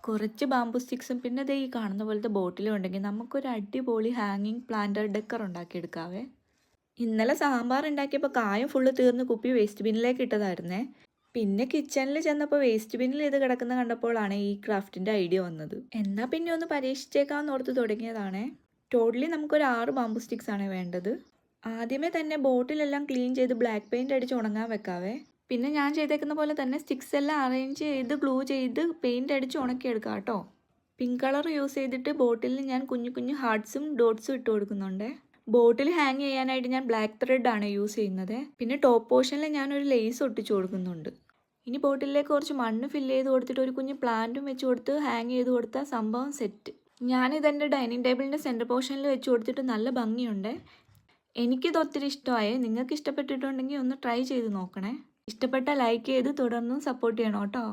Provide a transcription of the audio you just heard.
കുറച്ച് ബാംബൂ സ്റ്റിക്സും പിന്നെ ദേ ഈ കാണുന്ന പോലത്തെ ബോട്ടിലും ഉണ്ടെങ്കിൽ നമുക്കൊരു അടിപൊളി ഹാങ്ങിങ് പ്ലാന്റർ ഡെക്കർ ഉണ്ടാക്കിയെടുക്കാവേ. ഇന്നലെ സാമ്പാർ ഉണ്ടാക്കിയപ്പോൾ കായം ഫുള്ള് തീർന്ന് കുപ്പി വേസ്റ്റ് ബിന്നിലേക്ക് ഇട്ടതായിരുന്നേ. പിന്നെ കിച്ചണിൽ ചെന്നപ്പോൾ വേസ്റ്റ് ബിന്നിൽ ഇത് കിടക്കുന്ന കണ്ടപ്പോഴാണ് ഈ ക്രാഫ്റ്റിൻ്റെ ഐഡിയ വന്നത്. എന്നാൽ പിന്നെ ഒന്ന് പരീക്ഷിച്ചേക്കാമെന്ന് ഓർത്ത് തുടങ്ങിയതാണേ. ടോട്ടലി നമുക്കൊരു 6 ബാംബൂ സ്റ്റിക്സ് ആണ് വേണ്ടത്. ആദ്യമേ തന്നെ ബോട്ടിലെല്ലാം ക്ലീൻ ചെയ്ത് ബ്ലാക്ക് പെയിൻറ് അടിച്ച് ഉണങ്ങാൻ വെക്കാവേ. പിന്നെ ഞാൻ ചെയ്തേക്കുന്ന പോലെ തന്നെ സ്റ്റിക്സ് എല്ലാം അറേഞ്ച് ചെയ്ത് ഗ്ലൂ ചെയ്ത് പെയിൻറ് അടിച്ച് ഉണക്കിയെടുക്കാം കേട്ടോ. പിങ്ക് കളർ യൂസ് ചെയ്തിട്ട് ബോട്ടിലിൽ ഞാൻ കുഞ്ഞു കുഞ്ഞു ഹാർട്ട്സും ഡോട്ട്സും ഇട്ട് കൊടുക്കുന്നുണ്ട്. ബോട്ടിൽ ഹാങ് ചെയ്യാനായിട്ട് ഞാൻ ബ്ലാക്ക് ത്രെഡ് ആണ് യൂസ് ചെയ്യുന്നത്. പിന്നെ ടോപ്പ് പോർഷനിൽ ഞാനൊരു ലേസ് ഒട്ടിച്ച് കൊടുക്കുന്നുണ്ട്. ഇനി ബോട്ടിലേക്ക് കുറച്ച് മണ്ണ് ഫില്ല് ചെയ്ത് കൊടുത്തിട്ട് ഒരു കുഞ്ഞ് പ്ലാന്റും വെച്ച് കൊടുത്ത് ഹാങ് ചെയ്ത് കൊടുത്താൽ സംഭവം സെറ്റ്. ഞാനിതെൻ്റെ ഡൈനിങ് ടേബിളിൻ്റെ സെൻറ്റർ പോർഷനിൽ വെച്ച് കൊടുത്തിട്ട് നല്ല ഭംഗിയുണ്ട്. എനിക്കിത് ഒത്തിരി ഇഷ്ടമായി. നിങ്ങൾക്ക് ഇഷ്ടപ്പെട്ടിട്ടുണ്ടെങ്കിൽ ഒന്ന് ട്രൈ ചെയ്ത് നോക്കണേ. ഇഷ്ടപ്പെട്ടാൽ ലൈക്ക് ചെയ്ത് തുടർന്നും സപ്പോർട്ട് ചെയ്യണം കേട്ടോ.